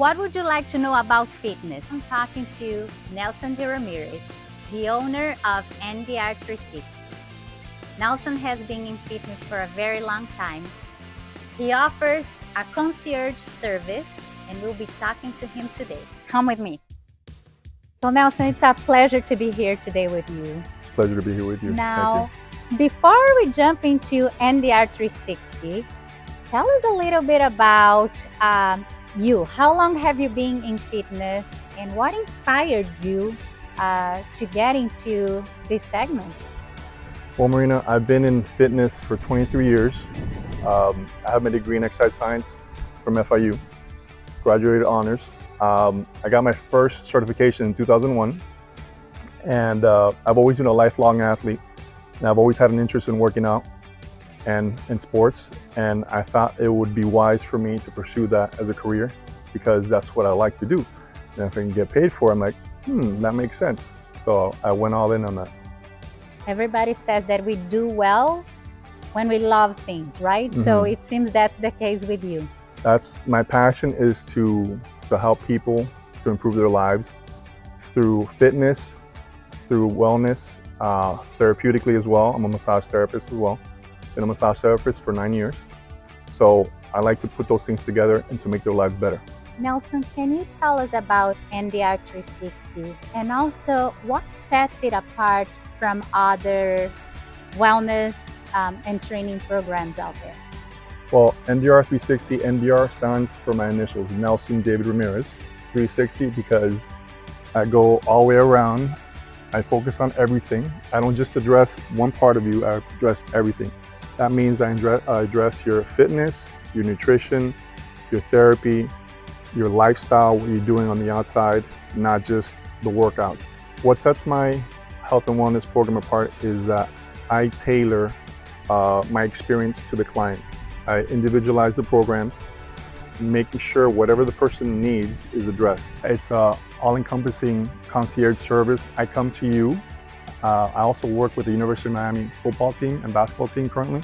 What would you like to know about fitness? I'm talking to Nelson D Ramirez, the owner of NDR 360. Nelson has been in fitness for a very long time. He offers a concierge service, and we'll be talking to him today. Come with me. So Nelson, it's a pleasure to be here today with you. Pleasure to be here with you. Now, before we jump into NDR 360, tell us a little bit about you. How long have you been in fitness, and what inspired you to get into this segment? Well, Marina, I've been in fitness for 23 years. I have my degree in exercise science from FIU, graduated honors. I got my first certification in 2001, and I've always been a lifelong athlete, and I've always had an interest in working out and in sports, and I thought it would be wise for me to pursue that as a career because that's what I like to do. And if I can get paid for it, I'm like, that makes sense. So I went all in on that. Everybody says that we do well when we love things, right? Mm-hmm. So it seems that's the case with you. That's my passion, is to help people to improve their lives through fitness, through wellness, therapeutically as well. I'm a massage therapist as well. Been a massage therapist for 9 years. So I like to put those things together and to make their lives better. Nelson, can you tell us about NDR 360 and also what sets it apart from other wellness and training programs out there? Well, NDR 360, NDR stands for my initials, Nelson David Ramirez. 360 because I go all the way around. I focus on everything. I don't just address one part of you, I address everything. That means I address your fitness, your nutrition, your therapy, your lifestyle, what you're doing on the outside, not just the workouts. What sets my health and wellness program apart is that I tailor my experience to the client. I individualize the programs, making sure whatever the person needs is addressed. It's an all-encompassing concierge service. I come to you. I also work with the University of Miami football team and basketball team currently.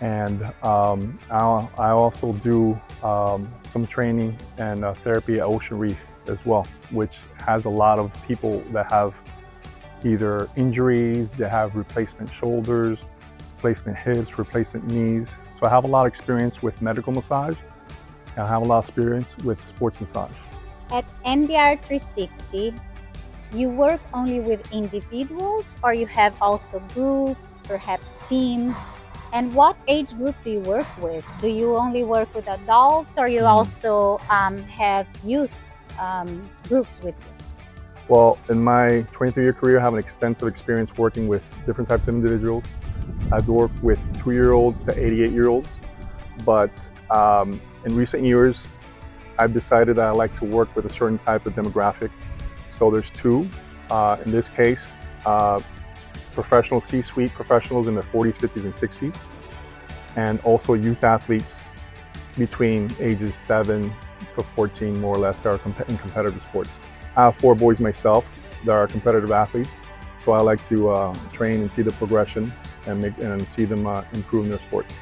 And I also do some training and therapy at Ocean Reef as well, which has a lot of people that have either injuries, they have replacement shoulders, replacement hips, replacement knees. So I have a lot of experience with medical massage, and I have a lot of experience with sports massage. At NDR 360, you work only with individuals, or you have also groups, perhaps teams? And what age group do you work with? Do you only work with adults, or you also have youth groups with you? Well, in my 23-year career, I have an extensive experience working with different types of individuals. I've worked with 2-year-olds to 88-year-olds, but in recent years, I've decided that I like to work with a certain type of demographic. So there's two. In this case, professional C-suite professionals in their 40s, 50s, and 60s, and also youth athletes between ages 7 to 14, more or less, that are in competitive sports. I have 4 boys myself that are competitive athletes, so I like to train and see the progression and see them improve in their sports.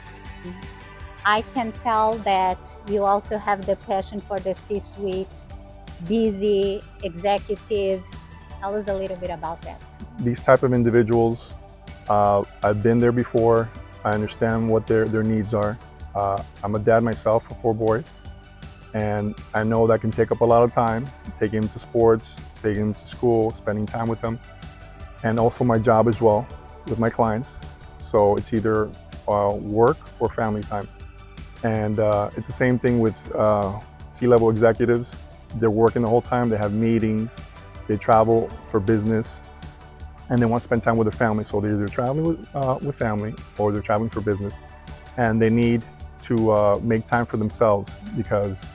I can tell that you also have the passion for the C-suite, busy executives. Tell us a little bit about that. These type of individuals, I've been there before. I understand what their needs are. I'm a dad myself for 4 boys, and I know that can take up a lot of time, taking them to sports, taking them to school, spending time with them, and also my job as well with my clients. So it's either work or family time. And it's the same thing with C-level executives. They're working the whole time, they have meetings, they travel for business, and they want to spend time with their family. So they're either traveling with family or they're traveling for business. And they need to make time for themselves because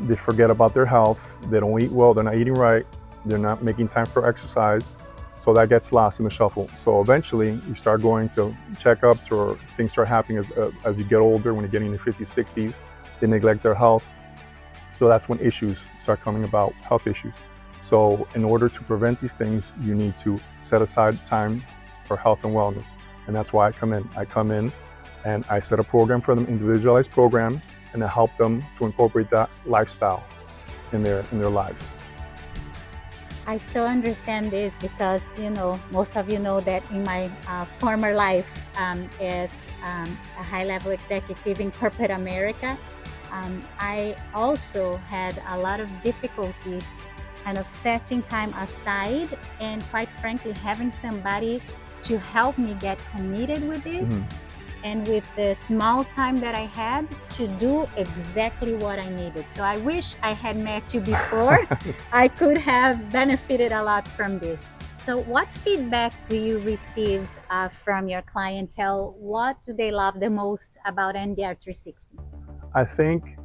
they forget about their health, they don't eat well, they're not eating right, they're not making time for exercise. So that gets lost in the shuffle. So eventually you start going to checkups, or things start happening as you get older. When you're getting in your 50s, 60s, they neglect their health. So that's when issues start coming about, health issues. So in order to prevent these things, you need to set aside time for health and wellness. And that's why I come in. I come in and I set a program for them, individualized program. and to help them to incorporate that lifestyle in their lives. I so understand this because, most of you know that in my former life as a high-level executive in corporate America, I also had a lot of difficulties kind of setting time aside and, quite frankly, having somebody to help me get committed with this. And with the small time that I had to do exactly what I needed. So I wish I had met you before. I could have benefited a lot from this. So what feedback do you receive from your clientele? What do they love the most about NDR 360? I think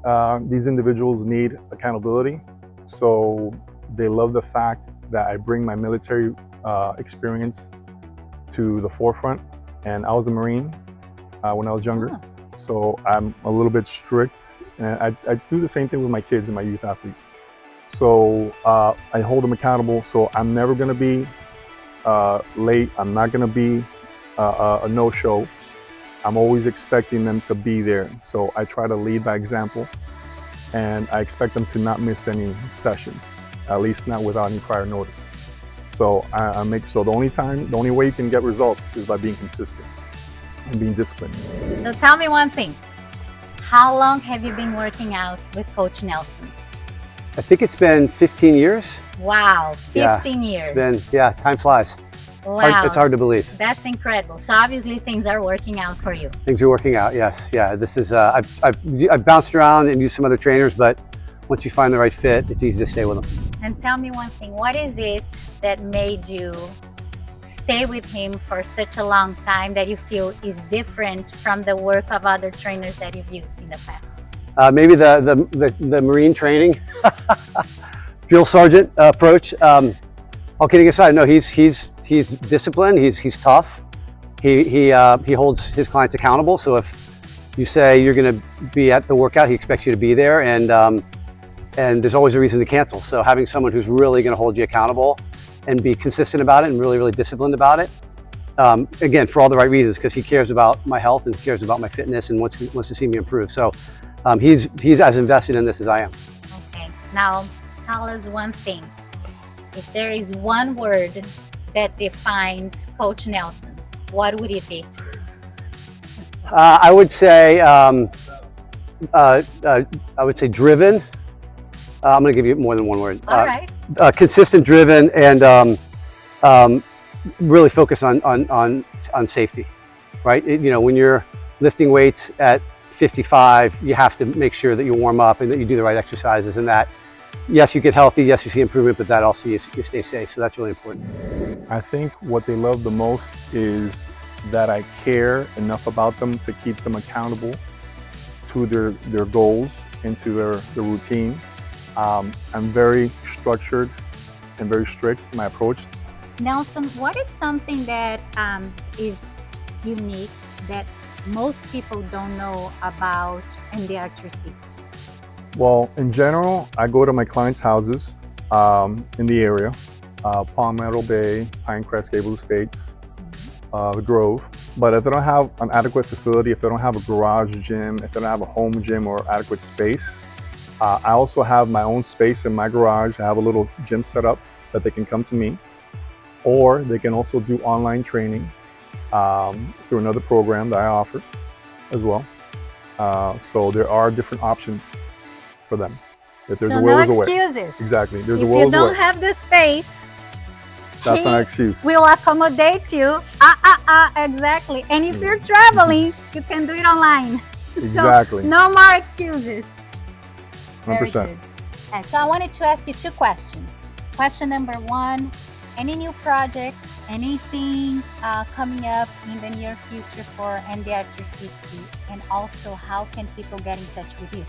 these individuals need accountability. So they love the fact that I bring my military experience to the forefront. And I was a Marine when I was younger. So I'm a little bit strict, and I do the same thing with my kids and my youth athletes. So I hold them accountable. So I'm never gonna be late. I'm not gonna be a no-show. I'm always expecting them to be there. So I try to lead by example, and I expect them to not miss any sessions, at least not without any prior notice. So the only way you can get results is by being consistent and being disciplined. So tell me one thing. How long have you been working out with Coach Nelson? I think it's been 15 years. Wow, 15 years. It's been, time flies. Wow. It's hard to believe. That's incredible. So obviously things are working out for you. Things are working out, yes. Yeah, this is, I've bounced around and used some other trainers, but once you find the right fit, it's easy to stay with them. And tell me one thing, what is it that made you stay with him for such a long time that you feel is different from the work of other trainers that you've used in the past? Maybe the Marine training, drill sergeant approach. All kidding aside, no, he's disciplined. He's tough. He holds his clients accountable. So if you say you're going to be at the workout, he expects you to be there, and there's always a reason to cancel. So having someone who's really going to hold you accountable and be consistent about it and really, really disciplined about it. Again, for all the right reasons, because he cares about my health and cares about my fitness and wants to see me improve. So he's as invested in this as I am. Okay, now tell us one thing. If there is one word that defines Coach Nelson, what would it be? I would say driven. I'm going to give you more than one word. All right. Consistent, driven, and really focus on safety, right? When you're lifting weights at 55, you have to make sure that you warm up and that you do the right exercises, and that, yes, you get healthy, yes, you see improvement, but that also you stay safe. So that's really important. I think what they love the most is that I care enough about them to keep them accountable to their goals and to their routine. I'm very structured and very strict in my approach. Nelson, what is something that is unique that most people don't know about NDR 360? Well, in general, I go to my clients' houses in the area, Palmetto Bay, Pinecrest, Gable Estates, the Grove. But if they don't have an adequate facility, if they don't have a garage gym, if they don't have a home gym or adequate space, I also have my own space in my garage. I have a little gym set up that they can come to me, or they can also do online training through another program that I offer as well. So there are different options for them. If there's so a will, no there's a way. excuses. Exactly. There's if a will, you there's a way. don't have the space, That's not an excuse. We'll accommodate you. Exactly. And if you're traveling, you can do it online. Exactly. So no more excuses. 100%. And so I wanted to ask you two questions. Question number one, any new projects, anything coming up in the near future for NDR 360? And also, how can people get in touch with you?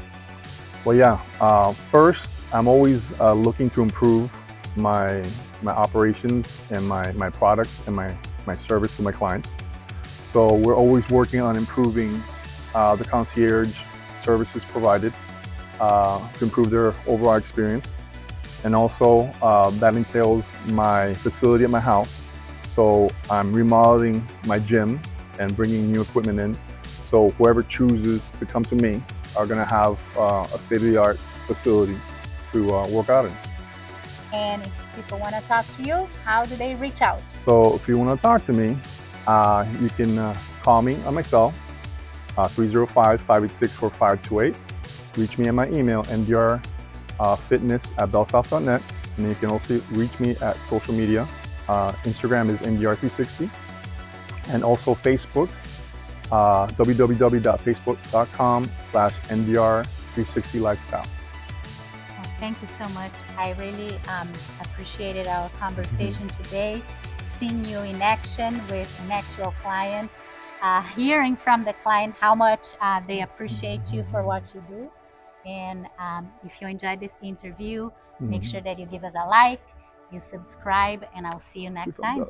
Well, yeah. First, I'm always looking to improve my operations and my product and my service to my clients. So we're always working on improving the concierge services provided to improve their overall experience. And also that entails my facility at my house. So I'm remodeling my gym and bringing new equipment in. So whoever chooses to come to me are going to have a state-of-the-art facility to work out in. And if people want to talk to you, how do they reach out? So if you want to talk to me, you can call me on my cell, 305-586-4528. Reach me at my email, ndrfitness@bellsouth.net. And then you can also reach me at social media. Instagram is NDR360. And also Facebook, www.facebook.com/NDR360lifestyle. Well, thank you so much. I really appreciated our conversation today, seeing you in action with an actual client, hearing from the client how much they appreciate you for what you do. And if you enjoyed this interview, make sure that you give us a like, you subscribe, and I'll see you next time.